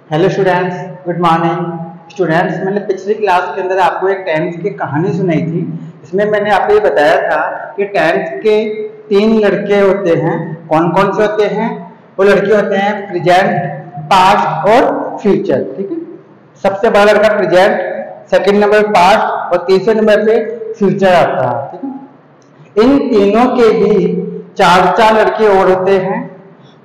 Hello students, good morning. Students, मैंने पिछली class के अंदर आपको एक टेंस की कहानी सुनाई थी। इसमें मैंने आपको ये बताया था कि टेंस के 3 लड़के होते हैं। कौन कौन से होते हैं? वो लड़के होते हैं प्रेजेंट, पास्ट और फ्यूचर। ठीक है, सबसे बड़ा लड़का प्रेजेंट, सेकंड नंबर पास्ट और तीसरे नंबर पे फ्यूचर आता है। ठीक है, इन तीनों के भी चार चार लड़के और होते हैं।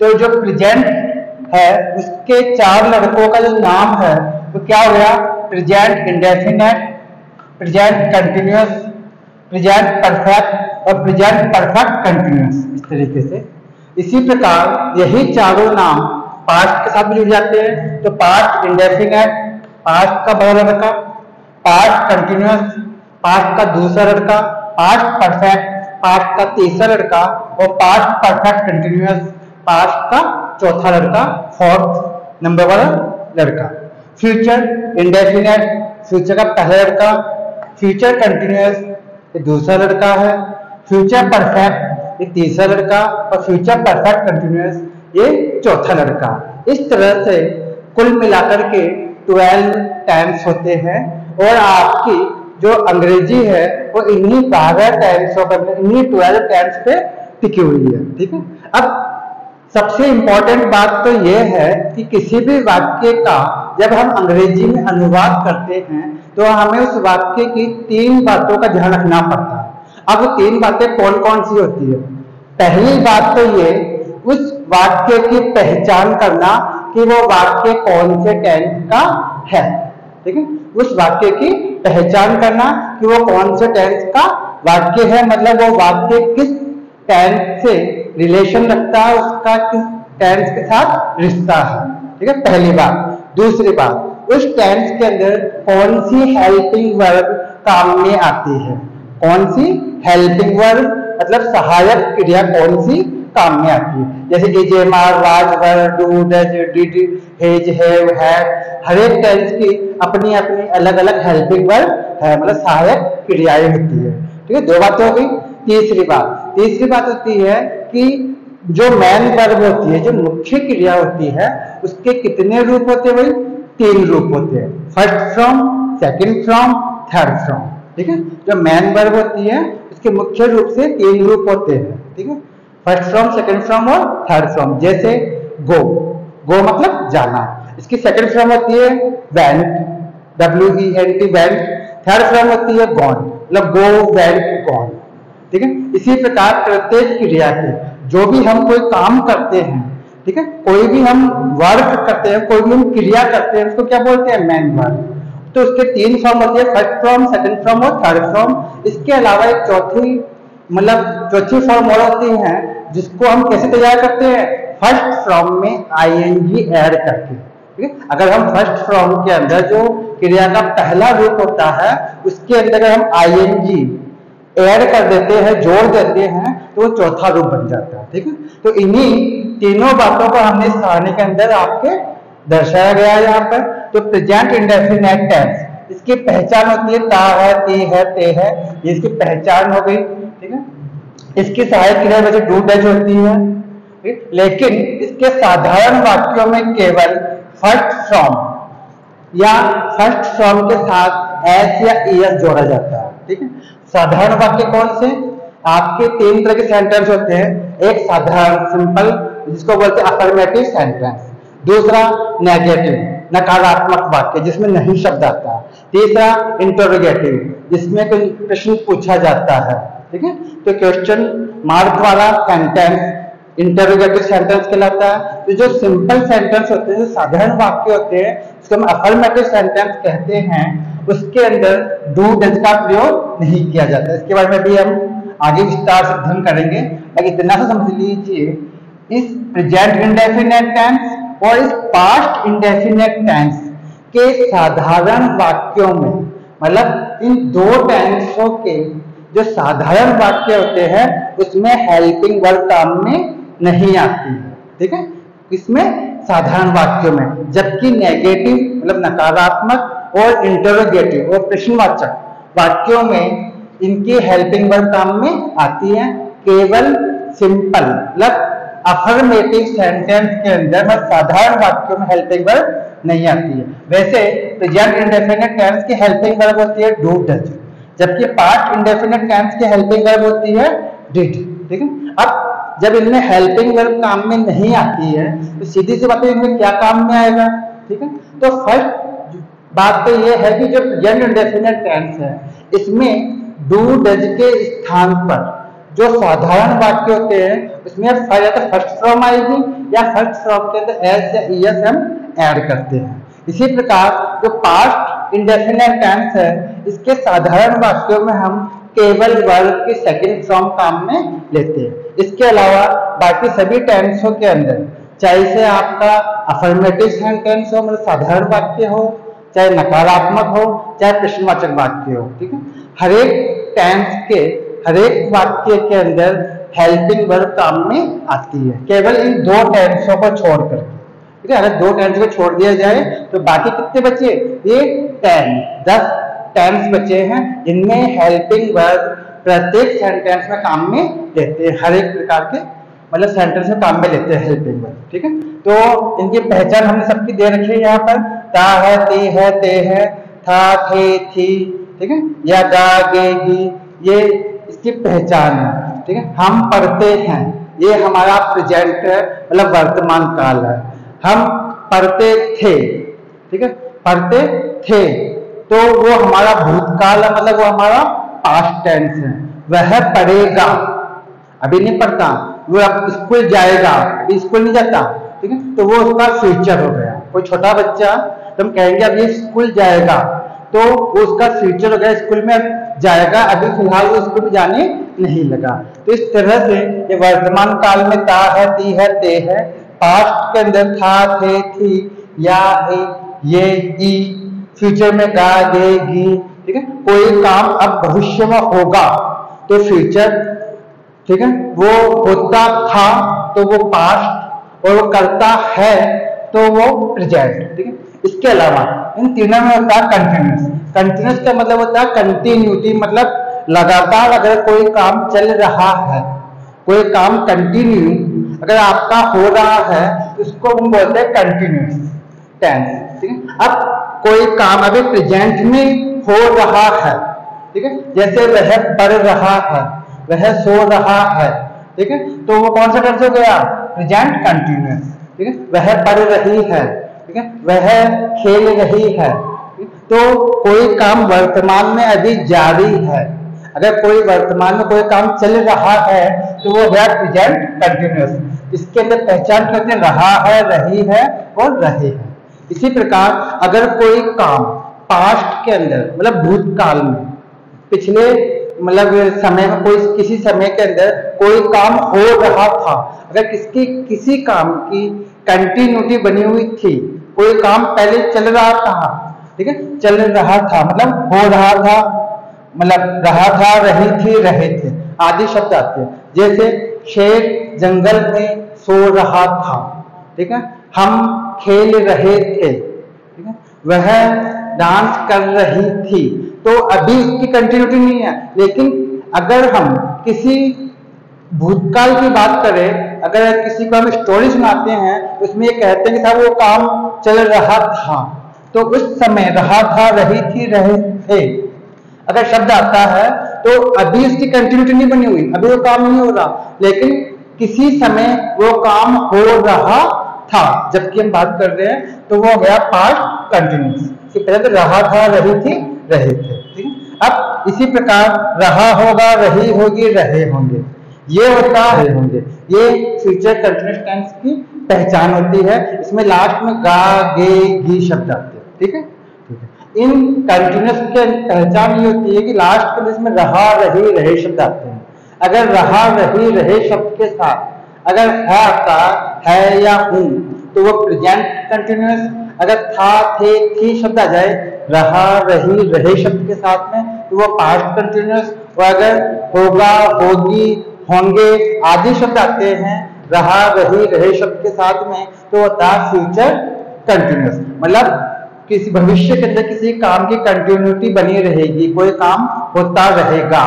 तो जो प्रेजेंट है उसके 4 लड़कों का जो नाम है वो क्या हो गया? Present indefinite, present continuous, present perfect और प्रेजेंट परफेक्ट कंटिन्यूअस। इस तरीके से इसी प्रकार यही चारों नाम पास्ट के साथ भी जुड़ जाते हैं। तो पास्ट इंडेफिनेट, पास्ट का बड़ा लड़का, पास्ट कंटिन्यूअस, पास्ट का दूसरा लड़का, पास्ट परफेक्ट, पास्ट का तीसरा लड़का और पास्ट परफेक्ट कंटिन्यूअस, पास्ट का चौथा लड़का, फोर्थ नंबर वाला लड़का। फ्यूचर इंडेफिनेट, फ्यूचर का पहला लड़का, फ्यूचर कंटिन्यूअस ये दूसरा लड़का है, फ्यूचर परफेक्ट ये तीसरा लड़का और फ्यूचर परफेक्ट कंटिन्यूअस ये चौथा लड़का। इस तरह से कुल मिलाकर के 12 टेंस होते हैं और आपकी जो अंग्रेजी है वो इन्हीं 12 टेंसों पर, इन्हीं 12 टेंस पे टिकी हुई है। ठीक है, अब सबसे इंपॉर्टेंट बात तो यह है कि किसी भी वाक्य का जब हम अंग्रेजी में अनुवाद करते हैं तो हमें उस वाक्य की 3 बातों का ध्यान रखना पड़ता है। अब 3 बातें कौन कौन सी होती है? पहली बात तो ये, उस वाक्य की पहचान करना कि वो वाक्य कौन से टेंस का है। ठीक है, उस वाक्य की पहचान करना कि वो कौन से टेंस का वाक्य है, मतलब वो वाक्य किस टेंस से रिलेशन रखता है, उसका किस टेंस के साथ रिश्ता है। ठीक है, पहली बात। दूसरी बात, उस टेंस के अंदर कौन सी हेल्पिंग वर्ब काम में आती है। कौन सी हेल्पिंग वर्ब मतलब सहायक क्रिया कौन सी काम में आती है। जैसे is, am, are, was, were, do, does, did, has, have, had, हर एक टेंस की अपनी अपनी अलग अलग हेल्पिंग वर्ब है, मतलब सहायक क्रियाएं होती है। ठीक है, 2 बातें हो गई। तीसरी बात होती है कि जो मेन वर्ब होती है, जो मुख्य क्रिया होती है, उसके कितने रूप होते हैं भाई? 3 रूप होते हैं, first from, second from, third from. ठीक है, जो मेन वर्ब होती है उसके मुख्य रूप से 3 रूप होते हैं। ठीक है, फर्स्ट फ्रॉम, सेकंड फ्रॉम और थर्ड फ्रॉम। जैसे गो, गो मतलब जाना, इसकी सेकंड फ्रॉम होती है went, WENT went. Third from होती है गॉन, मतलब गो, वेंट, गॉन। ठीक है, इसी प्रकार प्रत्येक क्रिया के जो भी हम कोई काम करते हैं, ठीक है, कोई भी हम वर्क करते हैं, कोई भी हम क्रिया करते हैं, उसको क्या बोलते हैं? Main verb. तो उसके 3 फॉर्म होते हैं, फर्स्ट फॉर्म, सेकंड फॉर्म और थर्ड फॉर्म। इसके अलावा एक चौथी फॉर्म और होती है जिसको हम कैसे तैयार करते हैं? फर्स्ट फॉर्म में ING ऐड करके। ठीक है, अगर हम फर्स्ट फॉर्म के अंदर जो क्रिया का पहला रूप होता है उसके अंदर अगर हम ING ऐड कर देते हैं, जोड़ देते हैं, तो वो चौथा रूप बन जाता है। ठीक है, तो इन्हीं तीनों बातों को हमने इस कहानी के अंदर आपके दर्शाया गया है यहाँ पर। तो प्रेजेंट इंडेफिनेट टेंस, इसकी पहचान होती है ता है, ती है, ते है, ये इसकी पहचान हो गई। ठीक है, इसकी सहायक क्रिया वैसे डू, डज होती है। ठीक, लेकिन इसके साधारण वाक्यों में केवल फर्स्ट फ्रॉम या फर्स्ट फ्रॉम के साथ एस या ईएस जोड़ा जाता है। ठीक है, साधारण वाक्य कौन से? आपके 3 तरह के सेंटेंस होते हैं। एक साधारण सिंपल जिसको बोलते हैं अफर्मेटिव सेंटेंस, दूसरा नेगेटिव नकारात्मक वाक्य जिसमें नहीं शब्द आता, तीसरा इंटरोगेटिव जिसमें कोई प्रश्न पूछा जाता है। ठीक है, तो क्वेश्चन मार्क वाला सेंटेंस इंटरोगेटिव सेंटेंस कहलाता है। तो जो सिंपल सेंटेंस होते हैं, जो साधारण वाक्य होते हैं, उसको हम अफर्मेटिव सेंटेंस कहते हैं। उसके अंदर डू, डज का प्रयोग नहीं किया जाता। इसके बारे में भी हम आगे विस्तार से अध्ययन करेंगे, लेकिन इतना सा समझ लीजिए, इस प्रेजेंट इंडेफिनेट टेंस और इस पास्ट इंडेफिनेट टेंस के साधारण वाक्यों में, मतलब इन 2 टेंसों के जो साधारण वाक्य होते हैं उसमें हेल्पिंग वर्ब काम में नहीं आती है। ठीक है, इसमें साधारण वाक्यों में, जबकि नेगेटिव मतलब नकारात्मक और इंटरोगेटिव और प्रश्नवाचक वाक्यों में इनकी हेल्पिंग वर्ब काम में आती है। केवल सिंपल मतलब अफर्मेटिव सेंटेंस के अंदर मतलब साधारण वाक्यों में हेल्पिंग वर्ब नहीं आती है। वैसे प्रेजेंट इंडेफिनिट टेंस की हेल्पिंग वर्ब होती है डू डज, जबकि पास्ट इंडेफिनिट टेंस की हेल्पिंग वर्ब होती है डिड। ठीक है, अब जब इनमें हेल्पिंग वर्ब काम में नहीं आती है तो सीधी सी बात है इनमें क्या काम में आएगा। ठीक है, तो फर्स्ट बात तो ये है कि जो प्रेजेंट इंडेफिनिट टेंस है इसमें डू डज के स्थान पर जो साधारण वाक्य होते हैं उसमें या तो फर्स्ट फॉर्म आएगी या फर्स्ट फॉर्म के अंदर एस या ईएस हम ऐड करते हैं। इसी प्रकार जो पास्ट इंडेफिनिट टेंस है इसके साधारण वाक्यों में हम केवल वर्ब की सेकंड फॉर्म काम में लेते हैं। इसके अलावा बाकी सभी टेंसों के अंदर चाहे से आपका अफर्मेटिव सेंटेंस हो मतलब साधारण वाक्य हो, चाहे नकारात्मक हो, चाहे प्रश्नवाचक वाक्य हो, ठीक है, हर एक टेंस के हर एक वाक्य के अंदर हेल्पिंग वर्ब काम में आती है, केवल इन दो टेंसों को छोड़कर। ठीक है, अगर दो टेंस को छोड़ दिया जाए तो बाकी कितने बचे? ये 10 टेंस बचे हैं जिनमें हेल्पिंग वर्ब प्रत्येक सेंटेंस में काम में लेते हैं, हर एक प्रकार के मतलब सेंटेंस में काम में लेते हैं हेल्पिंग वर्ब। ठीक है, तो इनकी पहचान हमने सबकी दे रखी है यहाँ पर, ता है, ती है, ते है, था, थे, थी, ठीक है, या गा, गे, गी, ये इसकी पहचान है। ठीक है, हम पढ़ते हैं, ये हमारा प्रेजेंट है मतलब वर्तमान काल है। हम पढ़ते थे, ठीक है, पढ़ते थे तो वो हमारा भूतकाल है मतलब वो हमारा पास्ट टेंस है। वह पढ़ेगा, अभी नहीं पढ़ता, वो अब स्कूल जाएगा, अभी स्कूल नहीं जाता, ठीक है, तो वो उसका फ्यूचर हो गया। कोई छोटा बच्चा तो हम कहेंगे अब ये स्कूल जाएगा तो वो उसका फ्यूचर हो गया, स्कूल में जाएगा, अभी फिलहाल वो स्कूल में जाने नहीं लगा। तो इस तरह से ये वर्तमान काल में ता है, ती है, ते है, पास्ट के अंदर था, थे, थी, या, ये, ई, फ्यूचर में गा, गे, गी। ठीक है, कोई काम अब भविष्य में होगा तो फ्यूचर, ठीक है, वो होता था तो वो पास्ट, और वो करता है तो वो प्रेजेंट। ठीक है, इसके अलावा इन तीनों में होता है कंटिन्यूस। कंटिन्यूस का मतलब होता है कंटिन्यूटी, मतलब लगातार अगर कोई काम चल रहा है, कोई काम कंटिन्यू अगर आपका हो रहा है तो उसको हम बोलते हैं कंटिन्यूस टेंस। ठीक है, अब कोई काम अभी प्रेजेंट में हो रहा है, ठीक है, जैसे वह पढ़ रहा है, वह सो रहा है, ठीक है, तो वो कौन सा टेंस हो गया? Present continuous. ठीक है, वह पढ़ रही है, ठीक है, वह खेल रही है, तो कोई काम वर्तमान में अभी जारी है। अगर कोई वर्तमान में कोई काम चल रहा है तो वो है प्रेजेंट कंटिन्यूअस। इसके अंदर पहचान करते रहा है, रही है और रहे हैं। इसी प्रकार अगर कोई काम पास्ट के अंदर मतलब भूतकाल में पिछले मतलब समय में कोई किसी समय के अंदर कोई काम हो रहा था, अगर किसी काम की कंटिन्यूटी बनी हुई थी, कोई काम पहले चल रहा था, ठीक है, चल रहा था मतलब हो रहा था, मतलब रहा था, रही थी, रहे थे आदि शब्द आते हैं। जैसे शेर जंगल में सो रहा था, ठीक है, हम खेल रहे थे, ठीक है, वह डांस कर रही थी, तो अभी उसकी कंटिन्यूटी नहीं है। लेकिन अगर हम किसी भूतकाल की बात करें, अगर किसी को हम स्टोरी सुनाते हैं उसमें ये कहते हैं कि साहब वो काम चल रहा था, तो उस समय रहा था, रही थी, रहे थे अगर शब्द आता है तो अभी उसकी कंटिन्यूटी नहीं बनी हुई, अभी वो काम नहीं हो रहा, लेकिन किसी समय वो काम हो रहा था जबकि हम बात कर रहे हैं तो वो हो गया पास्ट कंटिन्यूस। पहले तो रहा था, रही थी, रहे थे। ठीक है, अब इसी प्रकार रहा होगा, रही होगी, रहे होंगे, ये होता है होंगे, ये फ्यूचर कंटिन्यूस टेंस की पहचान होती है। इसमें लास्ट में गा, गे, गी शब्द आते हैं। ठीक है, ठीक है, इन कंटिन्यूस की पहचान ये होती है कि लास्ट के इसमें रहा, रही, रहे शब्द आते हैं। अगर रहा, रही, रहे शब्द के साथ अगर है आता है या हूं तो वो प्रेजेंट कंटिन्यूअस। अगर था, थे, थी शब्द आ जाए रहा, रही, रहे शब्द के साथ में तो वो पास्ट कंटिन्यूअस। और अगर होगा, होगी, होंगे आदि शब्द आते हैं रहा, रही, रहे शब्द के साथ में तो होता है फ्यूचर कंटिन्यूअस। मतलब किसी भविष्य के अंदर किसी काम की कंटिन्यूटी बनी रहेगी, कोई काम होता रहेगा।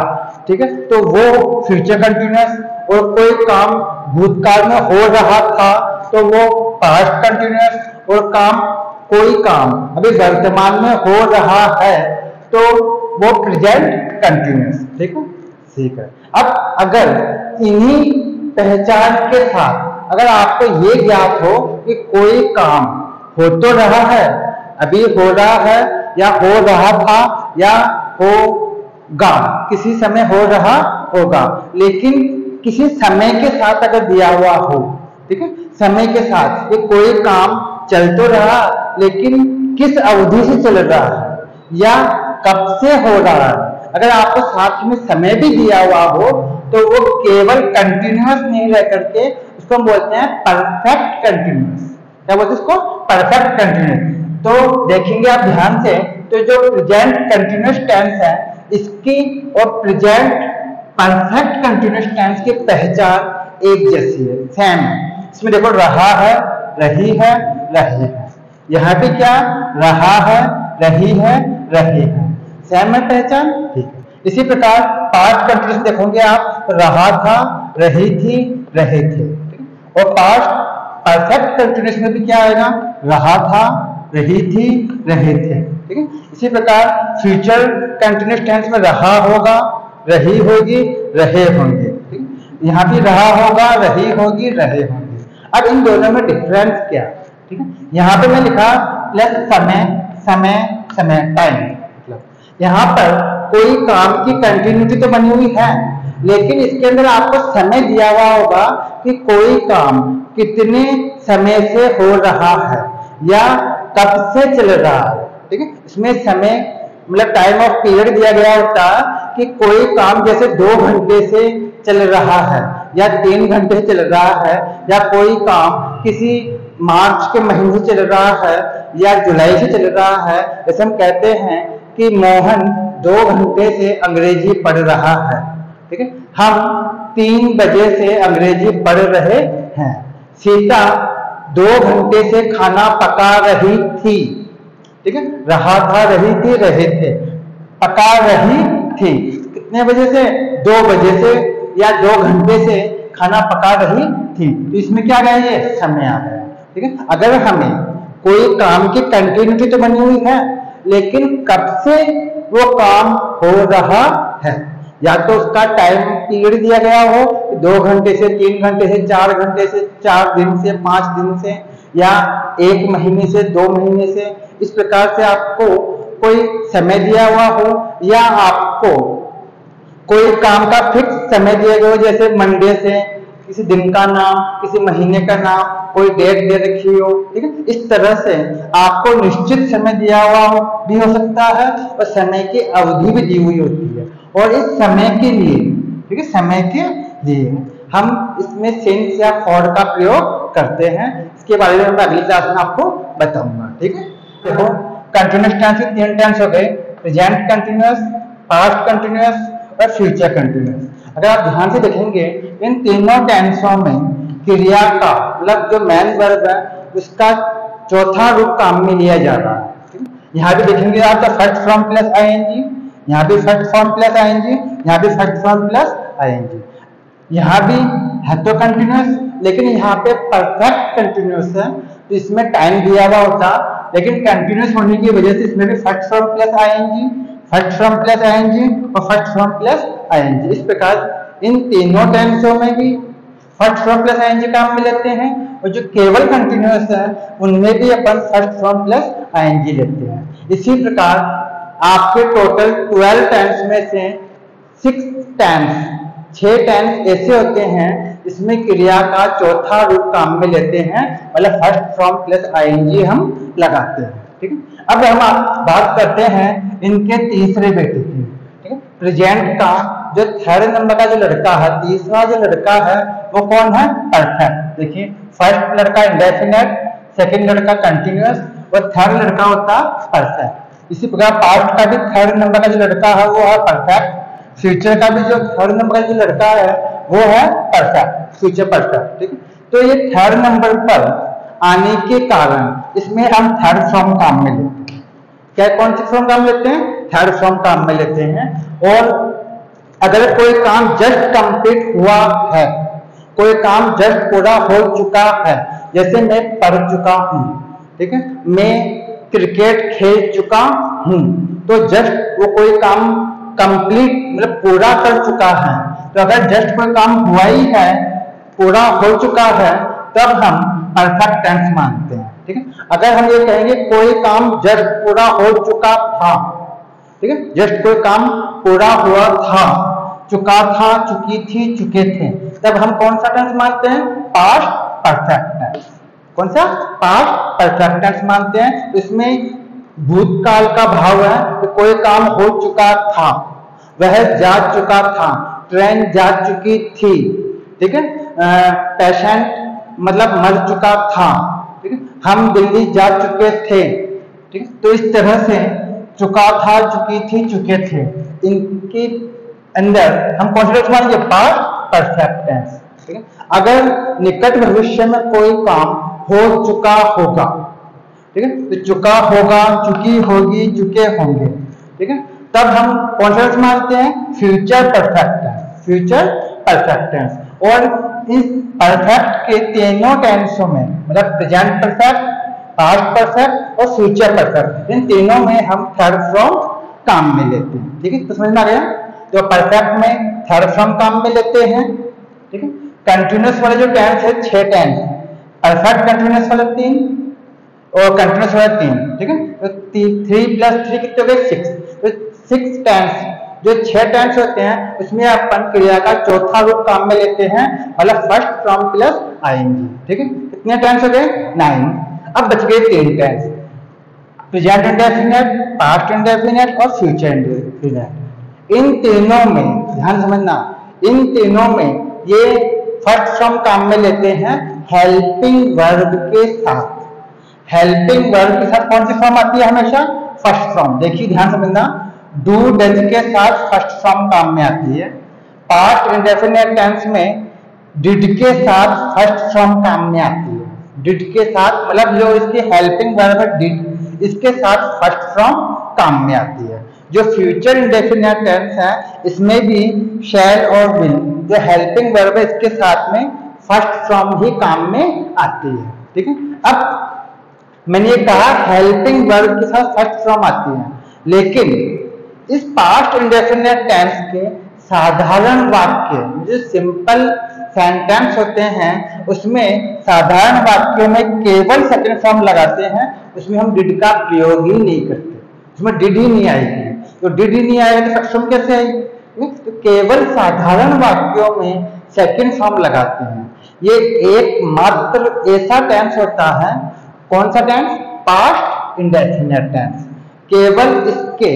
ठीक है, तो वो फ्यूचर कंटिन्यूअस। और कोई काम भूतकाल में हो रहा था तो वो पास्ट कंटिन्यूअस, और कोई काम अभी वर्तमान में हो रहा है तो वो प्रेजेंट कंटिन्यूअस। ठीक है। अब अगर इन्हीं पहचान के साथ अगर आपको ये ज्ञात हो कि कोई काम हो तो रहा है, अभी हो रहा है, या हो रहा था, या होगा, किसी समय हो रहा होगा, लेकिन किसी समय के साथ अगर दिया हुआ हो, ठीक है, समय के साथ ये कोई काम चल तो रहा लेकिन किस अवधि से चल रहा है या कब से हो रहा है, अगर आपको साथ में समय भी दिया हुआ हो तो वो केवल कंटिन्यूअस नहीं रह करके उसको हम बोलते हैं परफेक्ट कंटिन्यूअस। क्या बोलते हैं इसको? Perfect continuous. तो देखेंगे आप ध्यान से, तो जो प्रेजेंट कंटिन्यूअस टेंस है इसकी और प्रेजेंट परफेक्ट कंटिन्यूअस टेंस की पहचान एक जैसी है, सेम है। इसमें देखो रहा है, रही है, रहे हैं, यहाँ पे क्या रहा है, रही है, रहे हैं, सेम है पहचान। ठीक है। इसी प्रकार पास्ट कंटिन्यूअस देखोगे आप, रहा था, रही थी, रहे थे। और पास्ट परफेक्ट कंटिन्यूअस में भी क्या आएगा? रहा था, रही थी, रहे थे। ठीक है। इसी प्रकार फ्यूचर कंटिन्यूअस टेंस में रहा होगा, रही होगी, रहे होंगे। यहाँ भी रहा होगा, रही होगी, रहे होंगे। अब इन दोनों में डिफरेंस क्या? ठीक है। यहाँ पे मैं लिखा प्लस समय, समय, समय, टाइम। मतलब यहाँ पर कोई काम की कंटिन्यूटी तो बनी हुई है, लेकिन इसके अंदर आपको समय दिया हुआ होगा कि कोई काम कितने समय से हो रहा है या कब से चल रहा है। ठीक है। इसमें समय मतलब टाइम ऑफ पीरियड दिया गया होता कि कोई काम जैसे 2 घंटे से चल रहा है या 3 घंटे से चल रहा है, या कोई काम किसी मार्च के महीने से चल रहा है या जुलाई से चल रहा है। जैसे हम कहते हैं कि मोहन 2 घंटे से अंग्रेजी पढ़ रहा है। ठीक है। हम 3 बजे से अंग्रेजी पढ़ रहे हैं। सीता 2 घंटे से खाना पका रही थी। ठीक है। रहा था, रही थी, रहे थे, पका रही थी। कितने बजे से? 2 बजे से या 2 घंटे से खाना पका रही थी। तो इसमें क्या गया? ये समय आ गया। ठीक है। अगर हमें कोई काम की कंटिन्यूटी तो बनी हुई है, लेकिन कब से वो काम हो रहा है, या तो उसका टाइम पीरियड दिया गया हो 2 घंटे से 3 घंटे से 4 घंटे से 4 दिन से 5 दिन से, या 1 महीने से 2 महीने से, इस प्रकार से आपको कोई समय दिया हुआ हो, या आपको कोई काम का फिक्स समय दिया गया हो, जैसे मंडे से किसी दिन का नाम, किसी महीने का नाम, कोई डेट दे रखी हो। ठीक है। इस तरह से आपको निश्चित समय दिया हुआ भी हो सकता है और समय की अवधि भी दी हुई होती है। और इस समय के लिए, ठीक है, समय के लिए हम इसमें सिंस या फॉर का प्रयोग करते हैं। इसके बारे में मैं अगली क्लास में आपको बताऊंगा। ठीक है। देखो कंटिन्यूअस टेंस के 3 टेंस हो गए, प्रेजेंट कंटिन्यूअस, पास्ट कंटिन्यूअस और फ्यूचर कंटिन्यूअस। अगर आप ध्यान से देखेंगे इन तीनों टेंसों में क्रिया का मतलब जो मेन वर्ब है उसका चौथा रूप काम में लिया जा रहा है। यहाँ भी देखेंगे आप तो फर्स्ट फॉर्म प्लस आईएनजी, यहाँ भी फर्स्ट फॉर्म प्लस आईएनजी, यहाँ भी फर्स्ट फॉर्म प्लस आईएनजी। यहाँ भी है तो कंटिन्यूअस, लेकिन यहाँ पे परफेक्ट कंटिन्यूअस है तो इसमें टाइम दिया हुआ होता, लेकिन कंटिन्यूअस होने की वजह से इसमें भी first form plus I N G, first form plus I N G और फर्स्ट फॉर्म प्लस आईएनजी। इस प्रकार इन तीनों टेंसों में भी फर्स्ट फॉर्म प्लस आईएनजी काम में लेते हैं, और जो केवल कंटिन्यूअस है उनमें भी अपन फर्स्ट फॉर्म प्लस आईएनजी लेते हैं। इसी प्रकार आपके टोटल 12 टेंस में से 6 टेंस ऐसे होते हैं इसमें क्रिया का चौथा रूप काम में लेते हैं, मतलब फर्स्ट फॉर्म प्लस आईएनजी हम लगाते हैं। ठीक है। अब हम बात करते हैं इनके तीसरे बेटे की। ठीक है। प्रेजेंट का जो 3rd नंबर का जो लड़का है, तीसरा जो लड़का है वो कौन है? परफेक्ट। देखिए फर्स्ट लड़का इंडेफिनेट, सेकंड लड़का कंटिन्यूअस और 3rd लड़का होता परफेक्ट। इसी प्रकार पास्ट का भी 3rd नंबर का जो लड़का है वो है परफेक्ट, फ्यूचर का भी जो 3rd नंबर का जो लड़का है वो है परफेक्ट, फ्यूचर परफेक्ट। ठीक है। तो ये 3rd नंबर पर आने के कारण इसमें हम 3rd फॉर्म काम में लेते हैं। क्या कौन सी फॉर्म काम लेते हैं? 3rd फॉर्म काम में लेते हैं। और अगर कोई काम जस्ट कंप्लीट हुआ है, कोई काम जस्ट पूरा हो चुका है, जैसे मैं पढ़ चुका हूँ, ठीक है, मैं क्रिकेट खेल चुका हूँ, तो जस्ट वो कोई काम कंप्लीट मतलब पूरा कर चुका है। तो अगर जस्ट कोई काम हुआ ही है, पूरा हो चुका है, तब हम परफेक्ट टेंस मानते हैं, ठीक है। अगर हम ये कहेंगे कोई काम जस्ट पूरा हो चुका था, ठीक है, जस्ट कोई काम पूरा हुआ था, चुका था, चुकी थी, चुके थे, तब हम कौन सा टेंस मानते हैं? Past perfect tense. कौन सा? पास्ट परफेक्ट टेंस मानते हैं। इसमें भूतकाल का भाव है कि कोई काम हो चुका था, वह जा चुका था, ट्रेन जा चुकी थी, ठीक है, पेशेंट मतलब मर चुका था, ठीक है, हम दिल्ली जा चुके थे, ठीक है। तो इस तरह से चुका था, चुकी थी, चुके थे, इनके अंदर हम कौन सा टेंस मानेंगे? पास्ट परफेक्ट टेंस, ठीक है। अगर निकट भविष्य में कोई काम हो चुका होगा, ठीक है, तो चुका होगा, चुकी होगी, चुके होंगे, ठीक है, तब हम कौन सा टेंस मानते हैं? Future perfect tense, future perfect tense. और इस परफेक्ट के तीनों टेंसों में मतलब प्रेजेंट परफेक्ट, पास्ट परफेक्ट और फ्यूचर परफेक्ट, इन तीनों में हम थर्ड फॉर्म काम में लेते हैं, ठीक है। तो समझ में आ गया? तो परफेक्ट में थर्ड फॉर्म काम में लेते हैं, ठीक है। कंटिन्यूअस वाले जो टेंस है 6 टेंस, परफेक्ट कंटिन्यूअस वाले 3 और कंटिन्यूअस वाले 3, ठीक है। तो 3 + 3 कितने हो गए? 6। तो 6 टेंस, जो 6 टेंस होते हैं उसमें अपन क्रिया का चौथा रूप काम में लेते हैं, मतलब फर्स्ट फ्रॉम प्लस आएंगे, ठीक है। कितने टेंस हो गए? 9। अब बच गए 3 tense, present indefinite, past indefinite और फ्यूचर इंडेफिनिट। इन तीनों में ध्यान समझना, इन तीनों में ये फर्स्ट फ्रॉम काम में लेते हैं हेल्पिंग वर्ब के साथ। हेल्पिंग वर्ब के साथ कौन सी फॉर्म आती है? हमेशा फर्स्ट फ्रॉम। देखिए ध्यान समझना, डू डज के साथ फर्स्ट फॉर्म काम में आती है। पास्ट इंडेफिनिट टेंस में डिड के साथ फर्स्ट फॉर्म काम में आती है। डिड के साथ मतलब जो इसकी हेल्पिंग वर्ब है डिड, इसके साथ फर्स्ट फॉर्म काम में आती है। जो फ्यूचर इंडेफिनिट टेंस है इसमें भी शैल और विल जो हेल्पिंग वर्ब है इसके साथ में फर्स्ट फॉर्म ही काम में आती है, ठीक है। अब मैंने ये कहा हेल्पिंग वर्ब के साथ फर्स्ट फॉर्म आती है, लेकिन इस पास्ट इंडेफिनिट टेंस के साधारण वाक्य जो सिंपल सेंटेंस होते हैं उसमें साधारण वाक्यों में केवल सेकंड फॉर्म लगाते हैं, उसमें हम डिड का प्रयोग ही नहीं करते, उसमें डिड ही नहीं आएगी। तो डिड ही नहीं आएगा तो फर्स्ट फॉर्म कैसे आएगी? तो केवल साधारण वाक्यों में सेकंड फॉर्म लगाते हैं। ये एकमात्र ऐसा टेंस होता है, कौन सा टेंस? Past indefinite tense. केवल इसके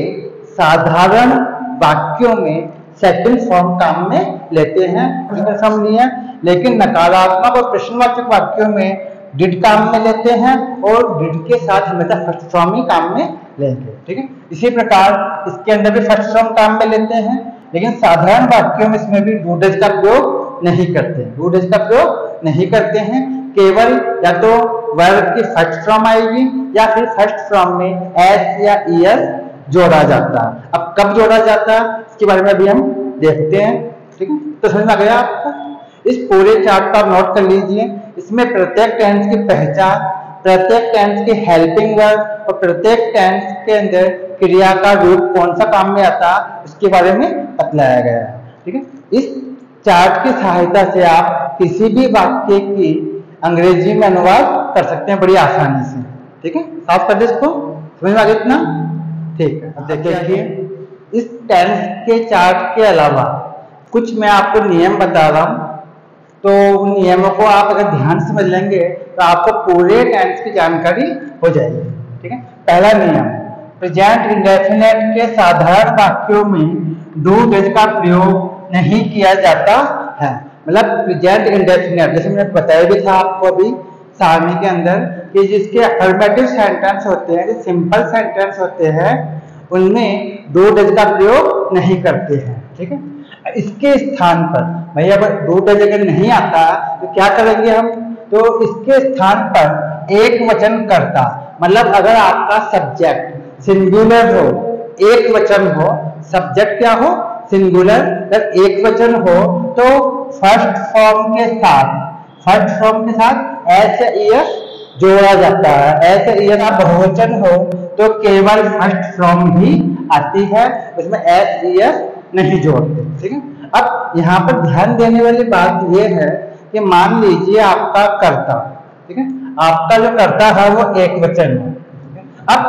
साधारण वाक्यों में सेकंड फॉर्म काम में लेते हैं, सेकंड फॉर्म नहीं है, लेकिन नकारात्मक और प्रश्नवाचक वाक्यों में डिड काम में लेते हैं और डिड के साथ हमेशा फर्स्ट फॉर्म ही काम में लेंगे, ठीक है। इसी प्रकार इसके अंदर भी फर्स्ट फॉर्म काम में लेते हैं, लेकिन साधारण वाक्यों में इसमें भी डू डज का प्रयोग नहीं करते, डू डज का प्रयोग नहीं करते हैं। केवल या तो वर्ब की फर्स्ट फॉर्म आएगी या फिर फर्स्ट फॉर्म में एस या ईएस जोड़ा जाता है। अब कब जोड़ा जाता है इसके बारे में अभी हम देखते हैं, ठीक है। तो समझ में आ गया आपको? इस पूरे चार्ट को आप नोट कर लीजिए। इसमें प्रत्येक टेंस की पहचान, प्रत्येक टेंस की हेल्पिंग वर्ब और प्रत्येक टेंस के अंदर क्रिया का रूप कौन सा काम में आता है उसके बारे में बतलाया गया है, ठीक है। इस चार्ट की सहायता से आप किसी भी वाक्य की अंग्रेजी में अनुवाद कर सकते हैं बड़ी आसानी से, ठीक है। साफ कर दे इसको, समझ में आ गया इतना? ठीक है। अब देखिए इस टेंस के चार्ट के अलावा कुछ मैं आपको नियम बता रहा हूं, तो उन नियमों को आप अगर ध्यान से समझ लेंगे तो आपको पूरे टेंस की जानकारी हो जाएगी, ठीक है। पहला नियम, प्रेजेंट इंडेफिनिट के साधारण वाक्यों में डू डज का प्रयोग नहीं किया जाता है। मतलब प्रेजेंट इंडेफिनिट जैसे मैंने बताया भी था आपको अभी सारणी के अंदर कि जिसके अफर्मेटिव सेंटेंस होते हैं, जो सिंपल सेंटेंस होते हैं, उनमें डू डज का प्रयोग नहीं करते हैं, ठीक है। इसके स्थान पर भैया अगर डू डज अगर नहीं आता तो क्या करेंगे हम? तो इसके स्थान पर एक वचन कर्ता, मतलब अगर आपका सब्जेक्ट सिंगुलर हो, एक वचन हो, सब्जेक्ट क्या हो? सिंगुलर जब एक वचन हो तो फर्स्ट फॉर्म के साथ एस या ईएस जोड़ा जाता है। एस या ईएस का बहुवचन हो तो केवल फर्स्ट फॉर्म ही आती है, उसमें एस ईएस नहीं जोड़ते। ठीक है, अब यहाँ पर ध्यान देने वाली बात यह है कि मान लीजिए आपका कर्ता, ठीक है, आपका जो कर्ता है वो एक वचन है। अब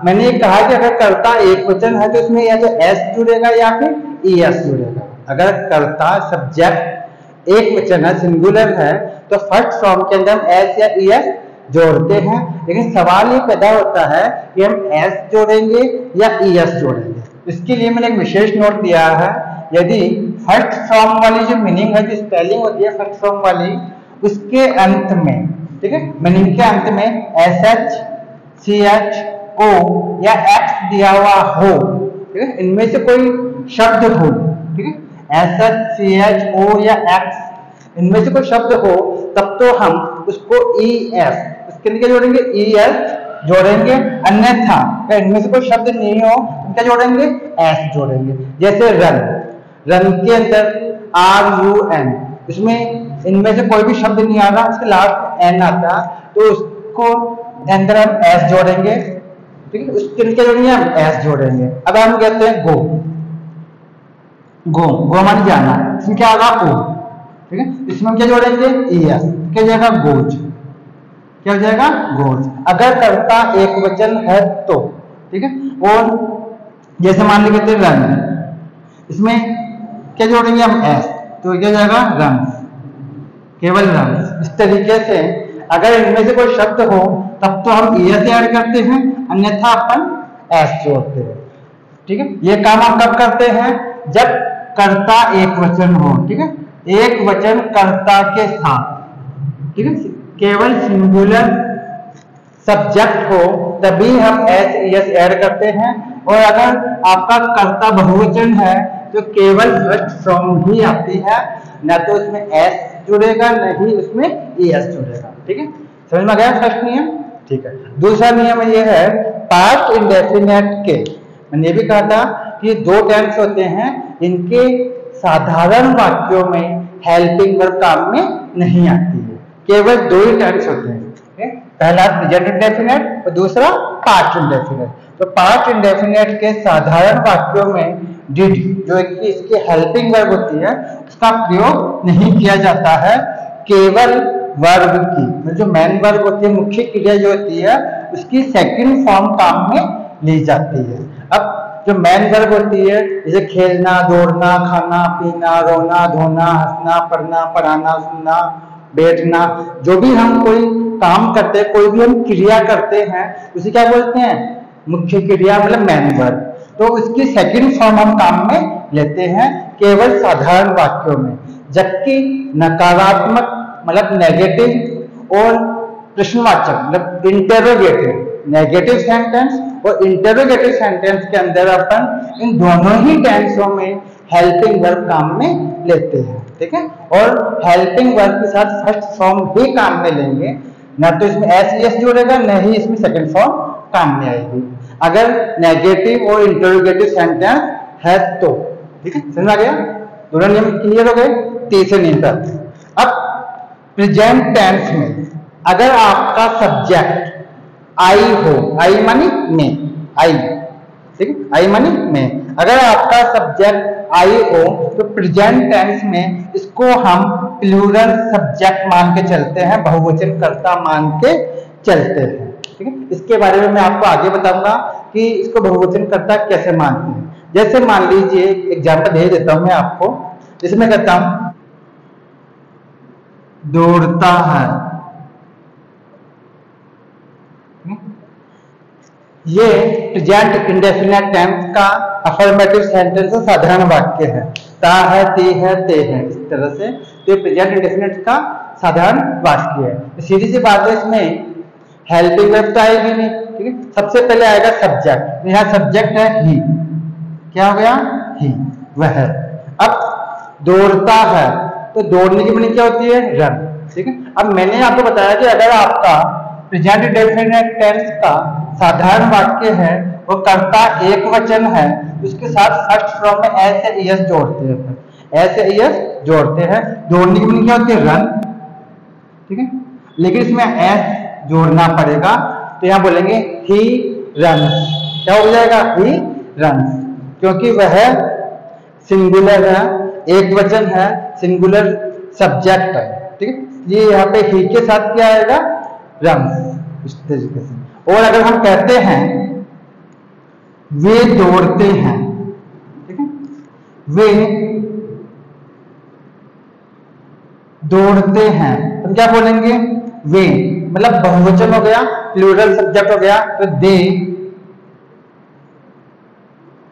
मैंने ये कहा कि अगर कर्ता एक वचन है तो इसमें या तो एस जुड़ेगा या फिर ईएस जुड़ेगा। अगर कर्ता सब्जेक्ट एक वचन है, सिंगुलर है, तो फर्स्ट फॉर्म के अंदर हम एस या ईएस जोड़ते हैं। लेकिन सवाल ये पैदा होता है कि हम एस जोड़ेंगे या ईएस जोड़ेंगे। इसके लिए मैंने एक विशेष नोट दिया है, यदि फर्स्ट फॉर्म वाली जो मीनिंग है, जो स्पेलिंग होती है फर्स्ट फॉर्म वाली, उसके अंत में, ठीक है, मीनिंग के अंत में एस एच, सी एच, ओ या एक्स दिया हुआ हो, ठीक है, इनमें से कोई शब्द हो, ठीक है, एस एच, सी एच, ओ या एक्स, इनमें से कोई शब्द हो, तब तो हम उसको ई एस, इसके लिए क्या जोड़ेंगे, ई एस जोड़ेंगे। अन्यथा इनमें से कोई शब्द नहीं हो तो क्या जोड़ेंगे, एस जोड़ेंगे। जैसे रन, रन के अंदर आर यू एन, इसमें इनमें से कोई भी शब्द नहीं आ रहा, उसके लास्ट एन आता, तो उसको अंदर हम एस जोड़ेंगे। ठीक है, उसके लिए क्या जोड़ेंगे, हम एस जोड़ेंगे। अब हम कहते हैं गो, गो माने जाना, इसमें क्या होगा, ओ, ठीक है, इसमें क्या जोड़ेंगे, ई एस, क्या जाएगा, गोज, क्या हो जाएगा, गोज। अगर कर्ता एक वचन है तो, ठीक है, और जैसे मान लीजिए कहते हैं रन, इसमें क्या जोड़ेंगे हम एस, तो क्या जाएगा, रन्स, केवल रन्स। इस तरीके से अगर इनमें से कोई शब्द हो तब तो हम ई एस ऐड करते हैं, अन्यथा अपन एस जोड़ते हैं। ठीक है, ये काम हम कब करते हैं, जब कर्ता एक वचन हो, ठीक है, एक वचन कर्ता के साथ, ठीक है, केवल सिंगुलर सब्जेक्ट हो तभी हम एस एस ऐड करते हैं। और अगर आपका कर्ता बहुवचन है तो केवल फर्स्ट फॉर्म ही आती है, ना तो उसमें एस जुड़ेगा न ही उसमें ई एस जुड़ेगा। ठीक है, समझ में आ गया फर्स्ट नियम। ठीक है, दूसरा नियम ये है पास्ट इंडेफिनेट के। मैंने ये भी कहा था कि दो टेंस होते हैं, इनके साधारण वाक्यों में हेल्पिंग वर्ब काम में नहीं आती है, केवल दो ही टेंस होते हैं। पहला प्रेजेंट इंडेफिनेट और दूसरा पास्ट इंडेफिनेट। तो पास्ट इंडेफिनेट के साधारण वाक्यों में डिड, जो कि इसकी हेल्पिंग वर्ब होती है, उसका प्रयोग नहीं किया जाता है, केवल वर्ब की, जो मेन वर्ब होती है, मुख्य क्रिया जो होती है, उसकी सेकंड फॉर्म काम में ली जाती है। अब जो मेन वर्ब होती है, जैसे खेलना, दौड़ना, खाना, पीना, रोना, धोना, हंसना, पढ़ना, पढ़ाना, सुनना, बैठना, जो भी हम कोई काम करते हैं, कोई भी हम क्रिया करते हैं, उसे क्या बोलते हैं, मुख्य क्रिया, मतलब मेन वर्ब। तो उसकी सेकंड फॉर्म हम काम में लेते हैं केवल साधारण वाक्यों में, जबकि नकारात्मक मतलब नेगेटिव और प्रश्नवाचक मतलब इंटेरोगेटिव, नेगेटिव सेंटेंस और इंटेरोगेटिव सेंटेंस के अंदर अपन इन दोनों ही टेंसों में हेल्पिंग वर्ब काम में लेते हैं। ठीक है, और हेल्पिंग वर्ब के साथ फर्स्ट फॉर्म भी काम में लेंगे, ना तो इसमें एस एस जुड़ेगा, न ही इसमें सेकंड फॉर्म काम में आएगी, अगर नेगेटिव और इंटरोगेटिव सेंटेंस है तो। ठीक है, समझ आ गया, दोनों नियम क्लियर हो गए। तीसरे नियम पर, अब प्रेजेंट टेंस में अगर आपका सब्जेक्ट आई हो, आई मानी में, आई, ठीक है, आई मानी में, अगर आपका सब्जेक्ट आई हो तो प्रेजेंट टेंस में इसको हम प्लूरल सब्जेक्ट मान के चलते हैं, बहुवचन कर्ता मान के चलते हैं। ठीक है, इसके बारे में मैं आपको आगे बताऊंगा कि इसको बहुवचन कर्ता कैसे मानते हैं। जैसे मान लीजिए एग्जाम्पल दे देता हूं मैं आपको, जैसे मैं कहता हूं दौड़ता है, ये प्रेजेंट इंडेफिनिट टेंस का अफर्मेटिव सेंटेंस है, साधारण वाक्य है, ता है, ती है, ते है, इस तरह से। तो ये प्रेजेंट इंडेफिनिट का साधारण वाक्य है। तो सीधी सी बात है, इसमें हेल्पिंग वर्ब तो आएगी नहीं। ठीक है, सबसे पहले आएगा सब्जेक्ट, यहाँ सब्जेक्ट है ही, क्या हो गया, ही, वह। अब दौड़ता है तो दौड़ने की मीनिंग क्या होती है, रन। ठीक है, अब मैंने आपको बताया कि अगर आपका प्रेजेंट डेफिनेट टेंस का साधारण वाक्य है, वो कर्ता एक वचन है, उसके साथ फर्स्ट फॉर्म में एस या ईएस जोड़ते हैं, एस या ईएस जोड़ते हैं। जोड़ने की मीनिंग क्या होती है? रन, ठीक है, लेकिन इसमें एस जोड़ना पड़ेगा, तो यहाँ बोलेंगे ही रन्स। क्या हो जाएगा? ही रन्स, क्योंकि वह सिंगुलर है, एक वचन है, सिंगुलर सब्जेक्ट है, ठीक है, ये यहाँ पे ही के साथ क्या आएगा? रन्स, इस तरीके से। और अगर हम कहते हैं वे दौड़ते हैं, ठीक है, वे दौड़ते हैं, तो क्या बोलेंगे? वे, मतलब बहुवचन हो गया, प्लूरल सब्जेक्ट हो गया, तो दे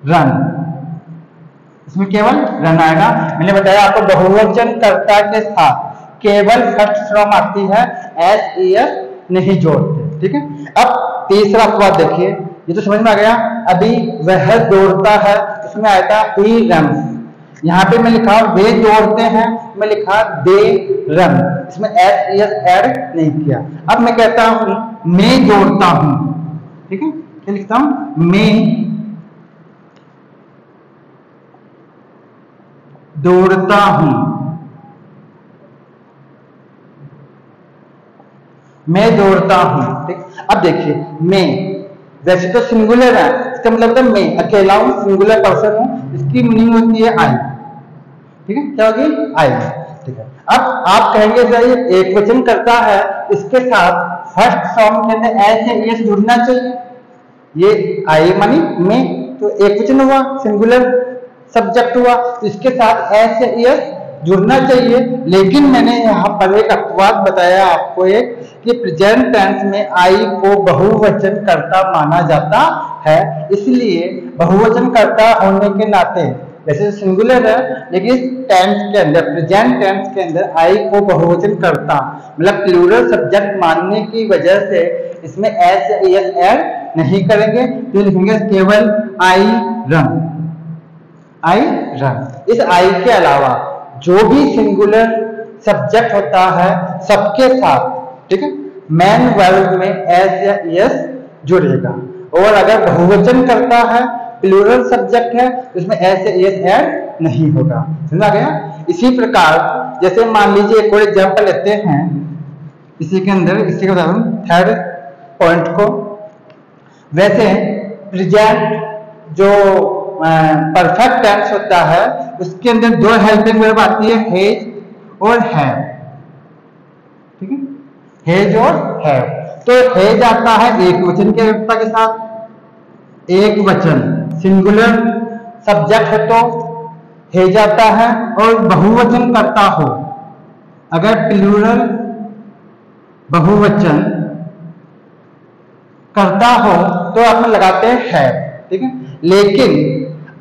रन, इसमें केवल रन आएगा। मैंने बताया आपको बहुवचन कर्ता के साथ केवल फर्स्ट फॉर्म आती है, एस ईएस नहीं जोड़ते, ठीक है। अब तीसरा अपवाद देखिए, ये तो समझ में आ गया। अभी वह दौड़ता है, इसमें आया था ही रन्स, यहाँ पे मैं लिखा वे दौड़ते हैं, मैं लिखा दे रन, इसमें एस ईएस ऐड नहीं किया। अब मैं कहता हूं मैं दौड़ता हूं, ठीक है, क्या लिखता हूं? मैं दौड़ता हूं, मैं दौड़ता हूं, ठीक। अब देखिए मैं, वैसे तो सिंगुलर है, इसका मतलब मैं अकेला हूं, सिंगुलर पर्सन हूं, इसकी मीनिंग होती है आई, ठीक है, क्या होगी? आई, ठीक है। अब आप कहेंगे सर एक वचन करता है, इसके साथ फर्स्ट फॉर्म के अंदर एस या ईएस जुड़ना चाहिए, ये आई मानी मैं, तो एक वचन हुआ, सिंगुलर सब्जेक्ट हुआ, इसके साथ एस या ईएस जुड़ना चाहिए। लेकिन मैंने यहाँ पर एक अपवाद बताया आपको एक, कि प्रेजेंट टेंस में आई को बहुवचन कर्ता माना जाता है, इसलिए बहुवचन कर्ता होने के नाते, वैसे सिंगुलर है, लेकिन इस टेंस के अंदर, प्रेजेंट टेंस के अंदर आई को बहुवचन कर्ता मतलब प्लूरल सब्जेक्ट मानने की वजह से इसमें एस या ईएस ऐड नहीं करेंगे, तो लिखेंगे केवल आई रन, आई रन। इस आई के अलावा जो भी सिंगुलर सब्जेक्ट होता है सबके साथ, ठीक है, मैन वर्ब में एस या ईएस जुड़ेगा, और अगर बहुवचन करता है, प्लूरल सब्जेक्ट है, तो इसमें एस या ईएस ऐड नहीं होगा। समझा गया? इसी प्रकार जैसे मान लीजिए एक और एग्जांपल लेते हैं इसी के अंदर, इसी का उदाहरण थर्ड पॉइंट को, वैसे प्रेजेंट जो परफेक्ट टेंस होता है उसके अंदर दो हेल्पिंग वर्ब आती है, हेज और हैव, ठीक है, हेज और हैव। तो हेज आता है एक वचन के कर्ता के साथ, एक वचन सिंगुलर सब्जेक्ट है तो हेज आता है, और बहुवचन करता हो, अगर प्लूरल बहुवचन करता हो तो आप लगाते हैं हैव, ठीक है। लेकिन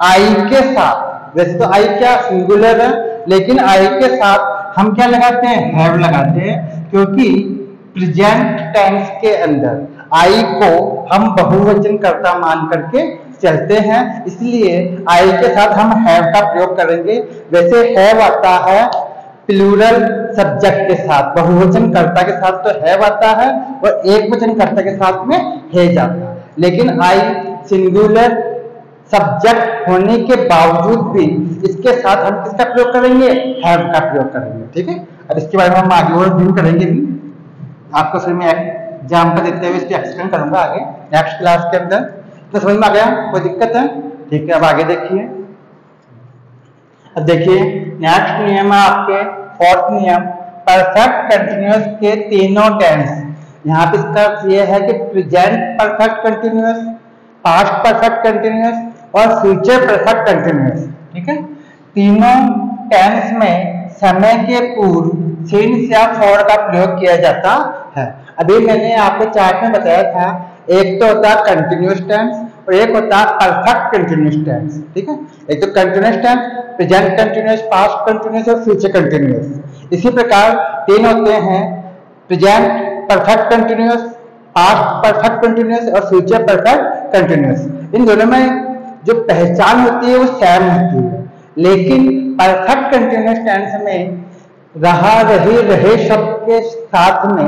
आई के साथ, वैसे तो आई क्या सिंगुलर है, लेकिन आई के साथ हम क्या लगाते हैं? हैव लगाते हैं, क्योंकि प्रेजेंट टेंस के अंदर आई को हम बहुवचन कर्ता मान करके चलते हैं, इसलिए आई के साथ हम हैव का प्रयोग करेंगे। वैसे हैव आता है प्लूरल सब्जेक्ट के साथ, बहुवचन कर्ता के साथ तो हैव आता है, और एक वचन कर्ता के साथ में हेज आता है, लेकिन आई सिंगुलर सब्जेक्ट होने के बावजूद भी इसके साथ हम किसका प्रयोग करेंगे? हैव का प्रयोग करेंगे, ठीक है। अब इसके बारे में हम आगे और व्यू करेंगे भी, आपको सिर्फ मैं एग्जाम्पल देते हुए इसकी एक्सप्लेन करूंगा आगे नेक्स्ट क्लास के अंदर। तो समझ में आ गया? कोई दिक्कत है? ठीक है, अब आगे देखिए। अब देखिए नेक्स्ट नियम है आपके फोर्थ नियम, परफेक्ट कंटिन्यूअस के तीनों टेंस। यहाँ पे इसका ये है कि present perfect continuous, past perfect continuous और फ्यूचर परफेक्ट कंटिन्यूअस, ठीक है। तीनों टेंस में समय के पूर्व सिंस या फॉर का प्रयोग किया जाता है। अभी मैंने आपको चार्ट में बताया था, एक तो होता है कंटिन्यूअस टेंस और एक होता है परफेक्ट कंटिन्यूअस टेंस, ठीक है। एक तो continuous tense, present continuous, past continuous और फ्यूचर कंटिन्यूअस। इसी प्रकार तीन होते हैं, present perfect continuous, past perfect continuous और फ्यूचर परफेक्ट कंटिन्यूअस। इन दोनों में जो पहचान होती है वो सेम होती है, लेकिन परफेक्ट कंटिन्यूअस टेंस में रहा, रही, रहे शब्द के साथ में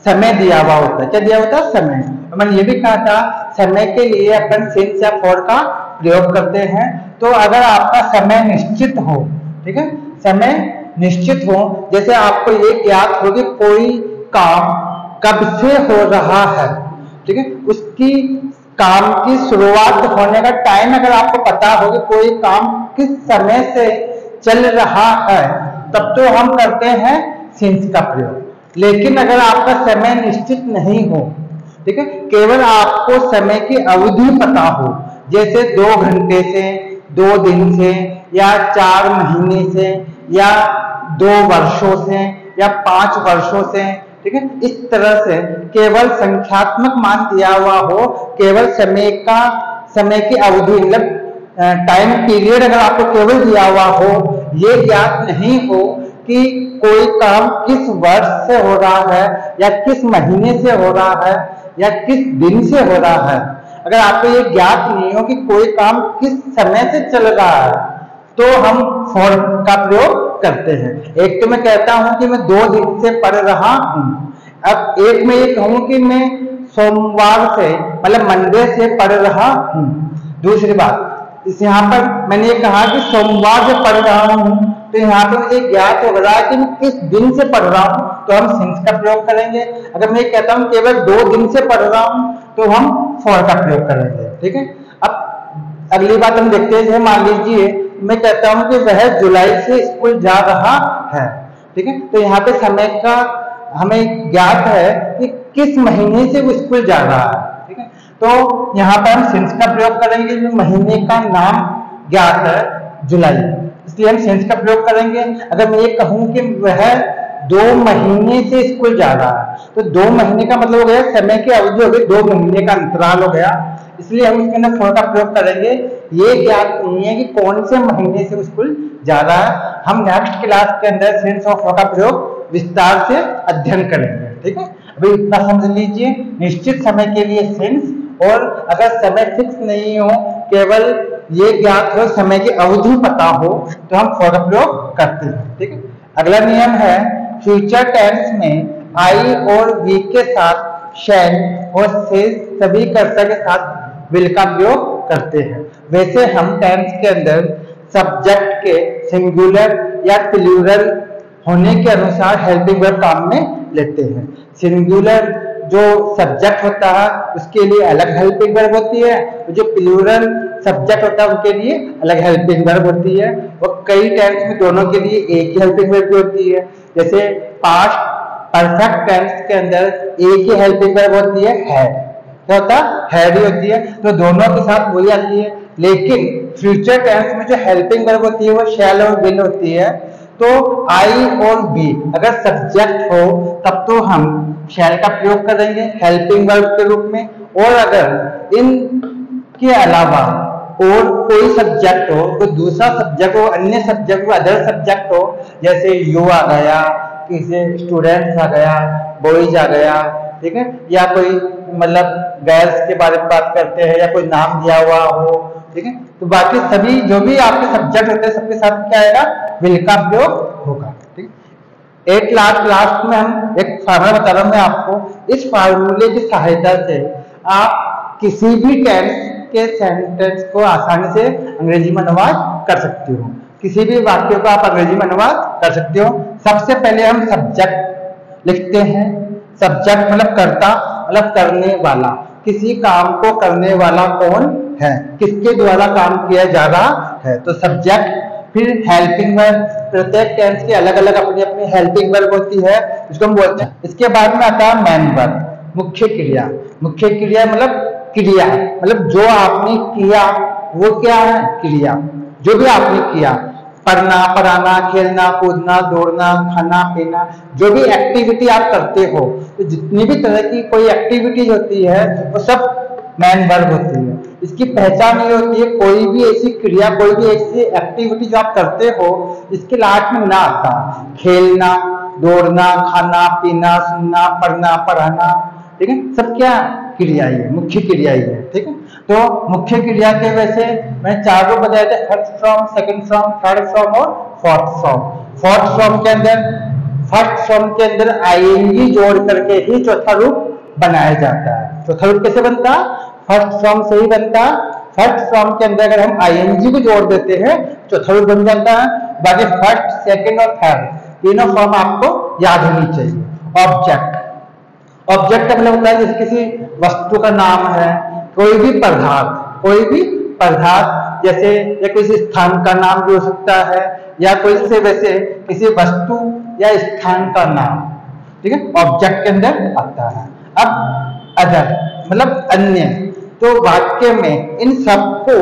समय दिया हुआ होता है। क्या दिया होता है? समय। तो मैंने ये भी कहा था समय के लिए अपन सिंस या फॉर का प्रयोग करते हैं। तो अगर आपका समय निश्चित हो, ठीक है, समय निश्चित हो, जैसे आपको ये ज्ञात हो कि कोई काम कब से हो रहा है, ठीक है, उसकी काम की शुरुआत होने का टाइम अगर आपको पता हो कि कोई काम किस समय से चल रहा है, तब तो हम करते हैं सिंस का प्रयोग। लेकिन अगर आपका समय निश्चित नहीं हो, ठीक है, केवल आपको समय की अवधि पता हो, जैसे 2 घंटे से, 2 दिन से, या 4 महीने से, या 2 वर्षों से, या 5 वर्षों से, ठीक है, इस तरह से केवल संख्यात्मक मान दिया हुआ हो, केवल समय की अवधि मतलब टाइम पीरियड अगर आपको केवल दिया हुआ हो, ये ज्ञात नहीं हो कि कोई काम किस वर्ष से हो रहा है, या किस महीने से हो रहा है, या किस दिन से हो रहा है, अगर आपको ये ज्ञात नहीं हो कि कोई काम किस समय से चल रहा है, तो हम फॉर का प्रयोग करते हैं। एक तो मैं कहता हूं कि मैं 2 दिन से पढ़ रहा हूं, अब एक मैं ये कहूं कि मैं सोमवार से मतलब मंडे से पढ़ रहा हूं। दूसरी बात, इस यहाँ पर मैंने ये कहा कि सोमवार से पढ़ रहा हूं, तो यहाँ पर मुझे ज्ञात हो रहा है कि मैं किस दिन से पढ़ रहा हूं, तो हम सिंस का प्रयोग करेंगे। अगर मैं कहता हूं केवल 2 दिन से पढ़ रहा हूं, तो हम फॉर का प्रयोग करेंगे, ठीक है। अब अगली बात हम देखते हैं, मान लीजिए मैं कहता हूं कि वह जुलाई से स्कूल जा रहा है, ठीक है, तो यहाँ पे समय का हमें ज्ञात है कि किस महीने से वो स्कूल जा रहा है, ठीक है, तो यहाँ पर हम सिंस का प्रयोग करेंगे। महीने का नाम ज्ञात है जुलाई, इसलिए हम सिंस का प्रयोग करेंगे। अगर मैं ये कहूं कि वह 2 महीने से स्कूल जा रहा है, तो 2 महीने का मतलब हो गया समय की अवधि हो गई, 2 महीने का अंतराल हो गया, इसलिए हम इसके अंदर फॉर का प्रयोग करेंगे। ये ज्ञात नहीं है कि कौन से महीने से स्कूल जा रहा है। हम नेक्स्ट क्लास के अंदर सिंस और फॉर का प्रयोग विस्तार से अध्ययन करेंगे, ठीक है। अभी इतना समझ लीजिए, निश्चित समय के लिए सिंस, और अगर समय फिक्स नहीं हो, केवल ये ज्ञात हो, समय की अवधि पता हो, तो हम फॉर का प्रयोग करते हैं, ठीक है। अगला नियम है फ्यूचर टेंस में आई और वी के साथ शैल और शेष सभी कर्ता के साथ विल का प्रयोग करते हैं। वैसे हम टेंस के अंदर सब्जेक्ट के सिंगुलर या प्लूरल होने के अनुसार हेल्पिंग वर्ब काम में लेते हैं। सिंगुलर जो सब्जेक्ट होता है उसके लिए अलग हेल्पिंग वर्ब होती है, जो प्लूरल सब्जेक्ट होता है उनके लिए अलग हेल्पिंग वर्ब होती है, और कई टेंस में दोनों के लिए एक ही हेल्पिंग वर्ब होती है। जैसे पास्ट परफेक्ट टेंस के अंदर एक ही हेल्पिंग वर्ब होती है, क्या होता है, हैड ही होती है, तो दोनों के साथ वही आती है। लेकिन फ्यूचर टेंस में जो हेल्पिंग वर्ब होती है वो शैल और विल होती है। तो आई और बी अगर सब्जेक्ट हो तब तो हम शैल का प्रयोग करेंगे हेल्पिंग वर्ब के रूप में, और अगर इन के अलावा और कोई सब्जेक्ट हो, कोई दूसरा सब्जेक्ट हो, अन्य सब्जेक्ट हो, अदर सब्जेक्ट हो, जैसे यू आ गया, किसी स्टूडेंट्स आ गया, बॉयज आ गया, ठीक है, या कोई मतलब गर्ल्स के बारे में बात करते हैं, या कोई नाम दिया हुआ हो, ठीक है, तो बाकी सभी जो भी आपके सब्जेक्ट होते हैं सबके साथ क्या आएगा, विल का प्रयोग होगा, ठीक है। एक लास्ट में हम एक फार्मूला बता रहा हूं मैं आपको। इस फार्मूले की सहायता से आप किसी भी टेंस के सेंटेंस को आसानी से अंग्रेजी में अनुवाद कर सकते हो, किसी भी वाक्य को आप अंग्रेजी में अनुवाद कर सकते हो। सबसे पहले हम सब्जेक्ट लिखते हैं। सब्जेक्ट मतलब कर्ता, मतलब करने वाला, किसी काम को करने वाला कौन है, किसके द्वारा काम किया जा रहा है, तो सब्जेक्ट। फिर हेल्पिंग वर्ब, प्रत्येक टेंस की अलग अलग अपनी अपनी हेल्पिंग वर्ब होती है, उसको हम बोलते हैं। इसके बाद में आता है मेन वर्ब, मुख्य क्रिया। मुख्य क्रिया मतलब क्रिया, मतलब जो आपने किया वो क्या है, क्रिया। जो भी आपने किया, पढ़ना, पढ़ाना, खेलना, कूदना, दौड़ना, खाना पीना, जो भी एक्टिविटी आप करते हो, तो जितनी भी तरह की कोई एक्टिविटीज होती है वो सब मेन वर्ब होती है। इसकी पहचान ये होती है, कोई भी ऐसी क्रिया, कोई भी ऐसी एक्टिविटी जो आप करते हो इसके लास्ट में ना आता, खेलना, दौड़ना, खाना पीना, सुनना, पढ़ना, पढ़ाना, ठीक है, सब क्या क्रिया ही है, मुख्य क्रिया ही है, ठीक है। तो मुख्य क्रिया के वैसे मैंने 4 रूप बताए थे, first form, second form, third form और फोर्थ फॉर्म। फोर्थ फॉर्म के अंदर फर्स्ट फॉर्म के अंदर आईएनजी जोड़ करके ही चौथा रूप बनाया जाता है। चौथा रूप कैसे बनता? फर्स्ट फॉर्म से ही बनता। फर्स्ट फॉर्म के अंदर अगर हम आईएनजी को जोड़ देते हैं चौथा रूप बन जाता है। बाकी फर्स्ट, सेकंड और थर्ड तीनों फॉर्म आपको याद होनी चाहिए। ऑब्जेक्ट, ऑब्जेक्ट का मतलब होता है जैसे किसी वस्तु का नाम है, कोई भी पदार्थ जैसे या किसी स्थान का नाम भी हो सकता है, या कोई से वैसे किसी वस्तु या स्थान का नाम, ठीक है, ऑब्जेक्ट के अंदर आता है। अब अदर मतलब अन्य, तो वाक्य में इन सबको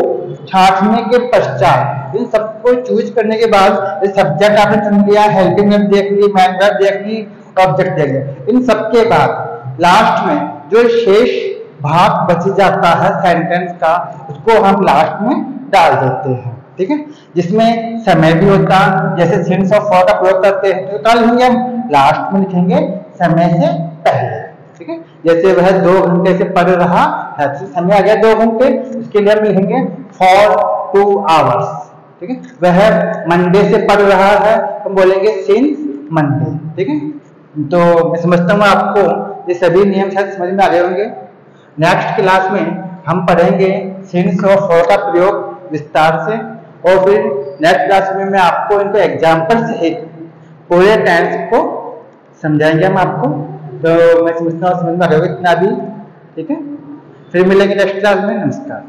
छांटने के पश्चात, इन सबको चूज करने के बाद, सब्जेक्ट आपने चुन लिया, हेल्पिंग वर्ब देख ली, मैन वर्ब देख ली, ऑब्जेक्ट देख लिया, इन सबके बाद लास्ट में जो शेष भाग बच जाता है सेंटेंस का, उसको हम लास्ट में डाल देते हैं, ठीक है, जिसमें समय भी होता है। जैसे सिंस और फॉर का प्रयोग करते हैं तो क्या लिखेंगे हम? लास्ट में लिखेंगे समय से पहले, ठीक है। जैसे वह 2 घंटे से पढ़ रहा है, तो समय आ गया 2 घंटे, उसके लिए हम लिखेंगे फॉर 2 आवर्स, ठीक है। वह मंडे से पढ़ रहा है, हम बोलेंगे सिंस मंडे, ठीक है। तो मैं समझता हूँ आपको ये सभी नियम शायद समझ में आ गए होंगे। नेक्स्ट क्लास में हम पढ़ेंगे सिंस और फॉर का प्रयोग विस्तार से, और फिर नेक्स्ट क्लास में मैं आपको इनको एग्जाम्पल से पूरे टेंस को समझाएंगे हम आपको। तो मैं समझता हूँ समझ में आ गया इतना भी, ठीक है। फिर मिलेंगे नेक्स्ट क्लास में। नमस्कार।